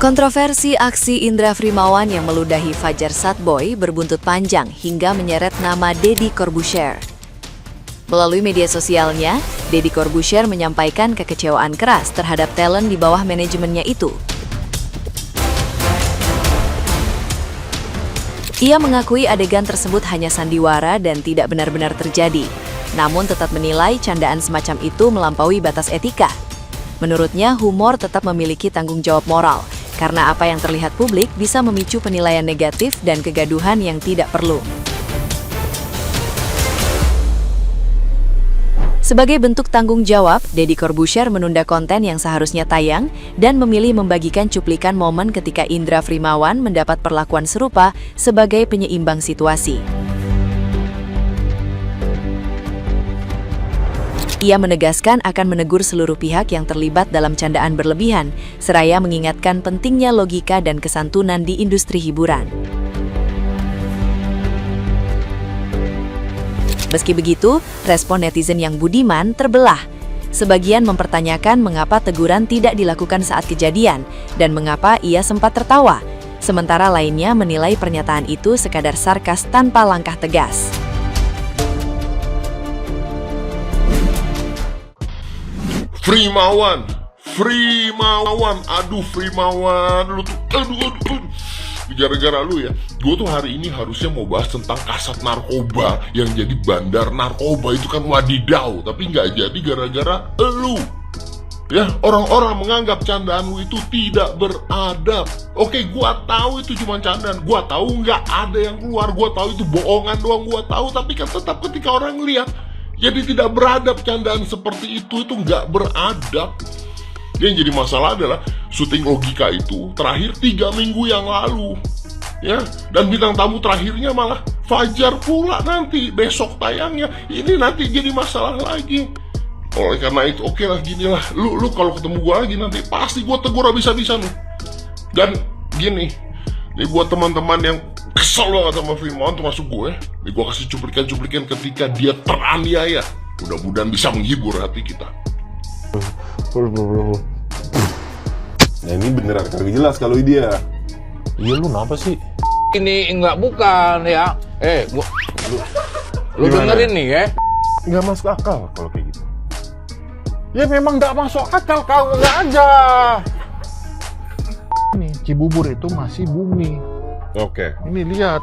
Kontroversi aksi Indra Frimawan yang meludahi Fajar Satboy berbuntut panjang hingga menyeret nama Deddy Corbuzier. Melalui media sosialnya, Deddy Corbuzier menyampaikan kekecewaan keras terhadap talent di bawah manajemennya itu. Ia mengakui adegan tersebut hanya sandiwara dan tidak benar-benar terjadi, namun tetap menilai candaan semacam itu melampaui batas etika. Menurutnya, humor tetap memiliki tanggung jawab moral, karena apa yang terlihat publik bisa memicu penilaian negatif dan kegaduhan yang tidak perlu. Sebagai bentuk tanggung jawab, Deddy Corbuzier menunda konten yang seharusnya tayang dan memilih membagikan cuplikan momen ketika Indra Frimawan mendapat perlakuan serupa sebagai penyeimbang situasi. Ia menegaskan akan menegur seluruh pihak yang terlibat dalam candaan berlebihan, seraya mengingatkan pentingnya logika dan kesantunan di industri hiburan. Meski begitu, respon netizen yang budiman terbelah. Sebagian mempertanyakan mengapa teguran tidak dilakukan saat kejadian dan mengapa ia sempat tertawa, sementara lainnya menilai pernyataan itu sekadar sarkas tanpa langkah tegas. Frimawan, aduh Frimawan, lu tuh, aduh. Gara-gara lu ya, gue tuh hari ini harusnya mau bahas tentang kasat narkoba yang jadi bandar narkoba itu kan wadidaw, tapi nggak jadi gara-gara lu. Ya, orang-orang menganggap candaanmu itu tidak beradab. Oke, gue tahu itu cuma candaan, gue tahu nggak ada yang keluar, gue tahu itu bohongan doang, gue tahu, tapi kan tetap ketika orang lihat, jadi tidak beradab. Candaan seperti itu nggak beradab. Yang jadi masalah adalah syuting logika itu terakhir 3 minggu yang lalu, ya. Dan bintang tamu terakhirnya malah Fajar pula nanti besok tayangnya. Ini nanti jadi masalah lagi. Oleh karena itu, oke lah, gini lah. Lu kalau ketemu gue lagi nanti pasti gue tegur habis-habisan lu. Dan gini, ini buat teman-teman yang kesel banget sama Frimawan termasuk gue, nih gue kasih cuplikan-cuplikan ketika dia teraniaya. Mudah-mudahan bisa menghibur hati kita. Nah ini beneran kagak jelas kalau dia. Iya, lu kenapa sih? Ini enggak, bukan ya. Lu dengerin nih ya. Nggak masuk akal kalau kayak gitu. Ya memang nggak masuk akal, kalau nggak aja. Nih, Cibubur itu masih bumi. Oke. Ini lihat.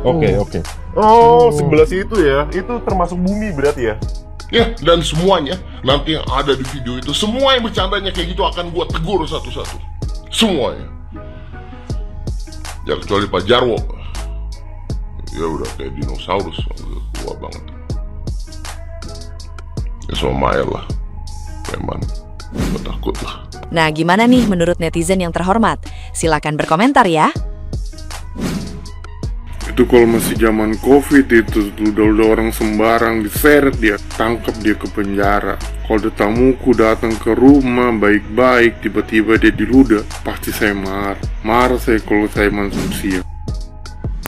Oke. Oh, sebelah situ ya. Itu termasuk bumi berarti ya? Ya, dan semuanya nanti yang ada di video itu, semua yang bercandanya kayak gitu akan gue tegur satu-satu. Semuanya. Ya kecuali Pak Jarwo. Ya udah kayak dinosaurus, udah tua banget. Ya sama Mael lah. Memang gue takut lah. Nah, gimana nih menurut netizen yang terhormat? Silakan berkomentar ya. Itu kalau masih zaman COVID itu udah orang sembarang diseret dia, tangkap dia ke penjara. Kalau ada tamuku datang ke rumah baik-baik, tiba-tiba dia diludah, pasti saya marah saya kalau saya manusia.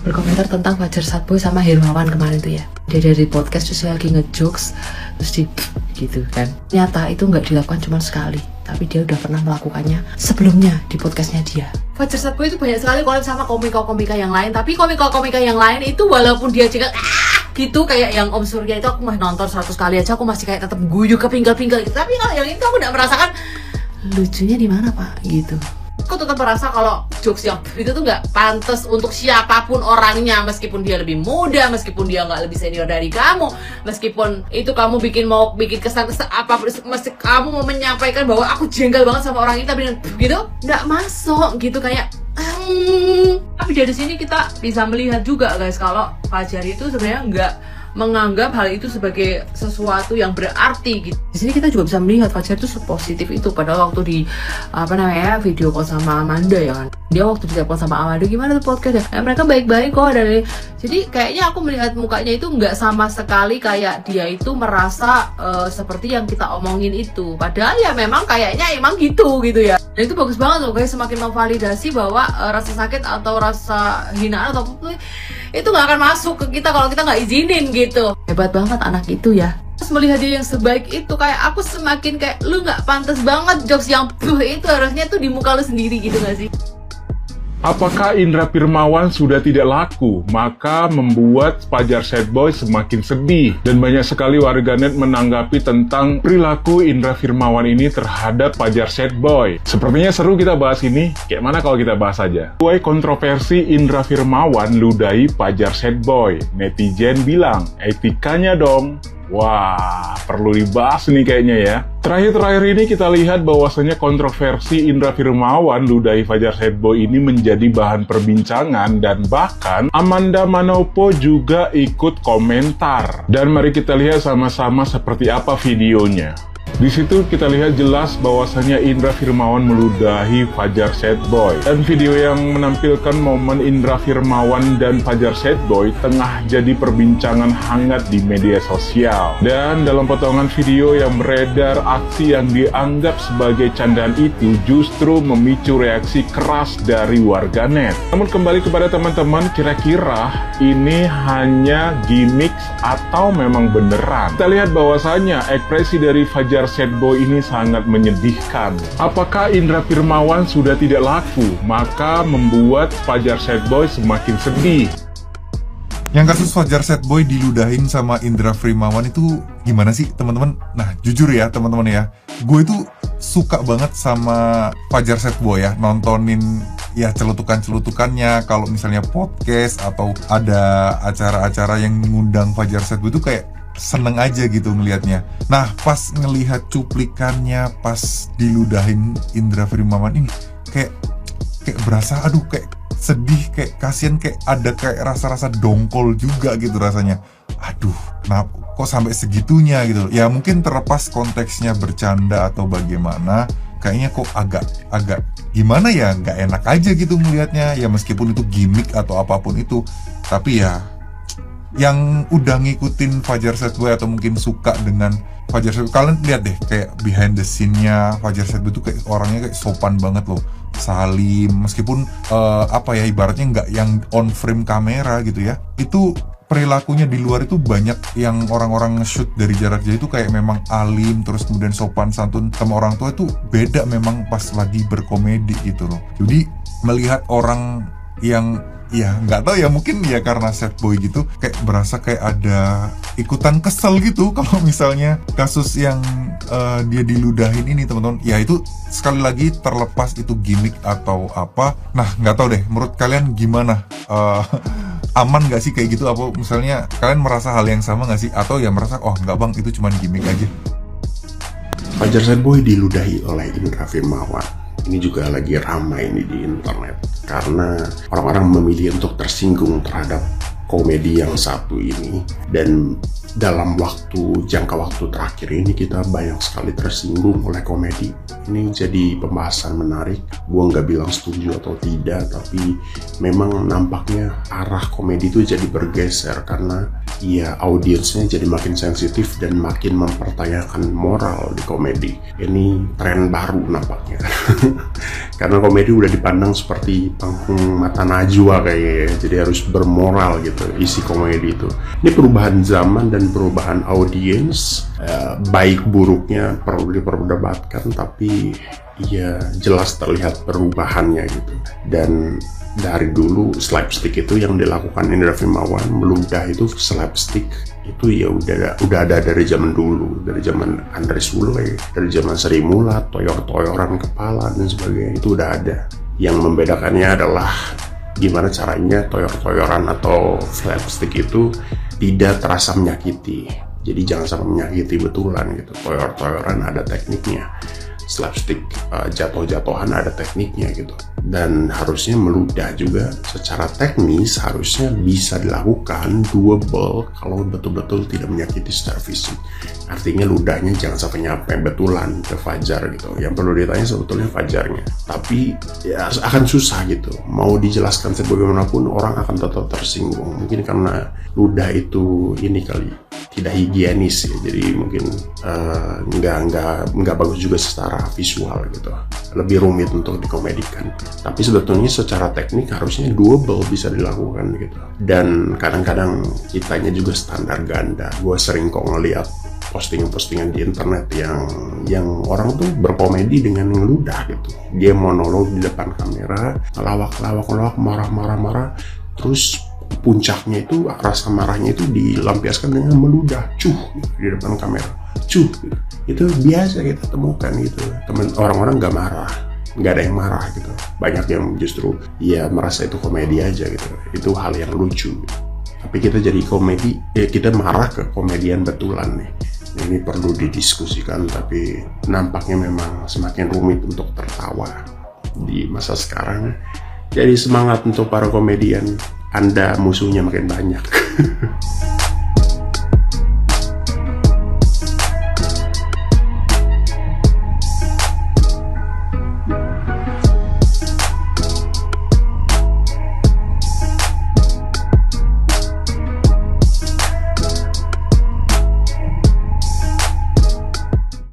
Berkomentar tentang Fajar Satboy sama Hermawan kemarin tuh ya, dia dari podcast terus lagi ngejokes terus gitu kan. Nyata itu nggak dilakukan cuma sekali, tapi dia udah pernah melakukannya sebelumnya di podcastnya dia. Fajar Satboy itu banyak sekali collab sama komika-komika yang lain, tapi komika-komika yang lain itu walaupun dia juga gitu kayak yang Om Surya itu aku masih nonton 100 kali aja aku masih kayak tetap guyu ke pinggal-pinggal gitu. Tapi kalau yang itu aku udah merasakan lucunya di mana Pak gitu. Aku tetap merasa kalau jokes yang itu tuh nggak pantas untuk siapapun orangnya, meskipun dia lebih muda, meskipun dia nggak lebih senior dari kamu, meskipun itu kamu mau bikin kesan apa, mesti kamu mau menyampaikan bahwa aku jengkel banget sama orang ini, tapi gitu nggak masuk gitu kayak. Tapi dari sini kita bisa melihat juga guys kalau Fajar itu sebenarnya nggak menganggap hal itu sebagai sesuatu yang berarti gitu. Di sini kita juga bisa melihat Fajar itu sepositif itu. Padahal waktu di video call sama Amanda ya kan, dia waktu di telepon sama Amanda gimana tuh podcast ya, mereka baik-baik kok. Dan jadi kayaknya aku melihat mukanya itu nggak sama sekali kayak dia itu merasa seperti yang kita omongin itu. Padahal ya memang kayaknya emang gitu ya. Dan itu bagus banget loh guys, semakin memvalidasi bahwa rasa sakit atau rasa hinaan atau apa itu nggak akan masuk ke kita kalau kita nggak izinin gitu. Hebat banget anak itu ya. Terus melihat dia yang sebaik itu, kayak aku semakin kayak lu nggak pantas banget jokes yang itu harusnya tuh di muka lu sendiri gitu nggak sih? Apakah Indra Firmawan sudah tidak laku? Maka membuat Fajar Sad Boy semakin sedih. Dan banyak sekali warganet menanggapi tentang perilaku Indra Firmawan ini terhadap Fajar Sad Boy. Sepertinya seru kita bahas ini. Kayak mana kalau kita bahas aja? Sesuai kontroversi Indra Firmawan ludahi Fajar Sad Boy. Netizen bilang, etikanya dong. Wah, perlu dibahas nih kayaknya ya. Terakhir-terakhir ini kita lihat bahwasanya kontroversi Indra Firmawan ludahi Fajar Sad Boy ini menjadi bahan perbincangan dan bahkan Amanda Manopo juga ikut komentar. Dan mari kita lihat sama-sama seperti apa videonya. Di situ kita lihat jelas bahwasanya Indra Firmawan meludahi Fajar Sad Boy. Dan video yang menampilkan momen Indra Firmawan dan Fajar Sad Boy tengah jadi perbincangan hangat di media sosial. Dan dalam potongan video yang beredar, aksi yang dianggap sebagai candaan itu justru memicu reaksi keras dari warganet. Namun kembali kepada teman-teman, kira-kira ini hanya gimmick atau memang beneran? Kita lihat bahwasanya ekspresi dari Fajar Sad Boy ini sangat menyedihkan. Apakah Indra Firmawan sudah tidak laku? Maka membuat Fajar Sad Boy semakin sedih. Yang kasus Fajar Sad Boy diludahin sama Indra Firmawan itu gimana sih teman-teman? Nah jujur ya teman-teman ya, gue itu suka banget sama Fajar Sad Boy ya, nontonin ya celutukan-celutukannya. Kalau misalnya podcast atau ada acara-acara yang ngundang Fajar Sad Boy itu kayak seneng aja gitu ngelihatnya. Nah pas ngelihat cuplikannya pas diludahin Indra Firmawan ini kayak berasa aduh kayak sedih, kayak kasihan, kayak ada kayak rasa-rasa dongkol juga gitu rasanya. Aduh kenapa kok sampai segitunya gitu. Ya mungkin terlepas konteksnya bercanda atau bagaimana, kayaknya kok agak gimana ya, nggak enak aja gitu melihatnya. Ya meskipun itu gimmick atau apapun itu, tapi ya yang udah ngikutin Fajar Sad Boy atau mungkin suka dengan Fajar Sad Boy, kalian lihat deh kayak behind the scene-nya Fajar Sad Boy itu kayak orangnya kayak sopan banget loh, salim, meskipun apa ya ibaratnya nggak yang on frame kamera gitu ya. Itu perilakunya di luar itu banyak yang orang-orang nge-shoot dari jarak jauh itu kayak memang alim, terus kemudian sopan santun sama orang tua itu beda memang pas lagi berkomedi gitu loh. Jadi melihat orang yang ya nggak tahu ya, mungkin ya karena sad boy gitu kayak berasa kayak ada ikutan kesel gitu kalau misalnya kasus yang dia diludahin ini teman-teman. Ya itu sekali lagi terlepas itu gimmick atau apa, nah nggak tahu deh menurut kalian gimana, aman nggak sih kayak gitu? Apa misalnya kalian merasa hal yang sama nggak sih, atau ya merasa oh nggak bang itu cuma gimmick aja? Fajar Sad Boy diludahi oleh Indra Firmawan. Ini juga lagi ramai nih di internet karena orang-orang memilih untuk tersinggung terhadap komedi yang satu ini. Dan dalam jangka waktu terakhir ini kita banyak sekali tersinggung oleh komedi. Ini jadi pembahasan menarik. Gua nggak bilang setuju atau tidak, tapi memang nampaknya arah komedi itu jadi bergeser karena ya audiensnya jadi makin sensitif dan makin mempertanyakan moral di komedi. Ini tren baru nampaknya. Karena komedi udah dipandang seperti panggung mata najwa kayaknya ya. Jadi harus bermoral gitu isi komedi itu. Ini perubahan zaman dan perubahan audiens, baik buruknya perlu diperdebatkan, tapi ya jelas terlihat perubahannya gitu. Dan dari dulu slapstick itu yang dilakukan Indra Firmawan, meludah itu slapstick itu ya udah ada dari zaman dulu, dari zaman Andres Sule, dari zaman Sri Mulat, toyor-toyoran kepala dan sebagainya itu udah ada. Yang membedakannya adalah gimana caranya toyor-toyoran atau slapstick itu tidak terasa menyakiti. Jadi jangan sampai menyakiti betulan gitu. Toyor-toyoran ada tekniknya, slapstick jatuh-jatuhan ada tekniknya gitu. Dan harusnya meludah juga secara teknis harusnya bisa dilakukan doable kalau betul-betul tidak menyakiti secara fisik. Artinya ludahnya jangan sampai nyampe betulan ke Fajar gitu. Yang perlu ditanya sebetulnya Fajarnya. Tapi ya akan susah gitu. Mau dijelaskan sebagaimanapun orang akan tetap tersinggung. Mungkin karena ludah itu ini kali tidak higienis ya, jadi mungkin nggak bagus juga secara visual gitu, lebih rumit untuk dikomedikan. Tapi sebetulnya secara teknik harusnya doable bisa dilakukan gitu. Dan kadang-kadang kitanya juga standar ganda. Gue sering kok ngeliat postingan-postingan di internet yang orang tuh berkomedi dengan ngeludah gitu. Dia monolog di depan kamera, ngelawak, marah, terus puncaknya itu, rasa marahnya itu dilampiaskan dengan meludah, di depan kamera, itu biasa kita temukan gitu. Orang-orang nggak marah, nggak ada yang marah gitu. Banyak yang justru ya merasa itu komedi aja gitu. Itu hal yang lucu. Tapi kita jadi komedi, kita marah ke komedian betulan nih. Ini perlu didiskusikan, tapi nampaknya memang semakin rumit untuk tertawa di masa sekarang. Jadi semangat untuk para komedian, Anda musuhnya makin banyak.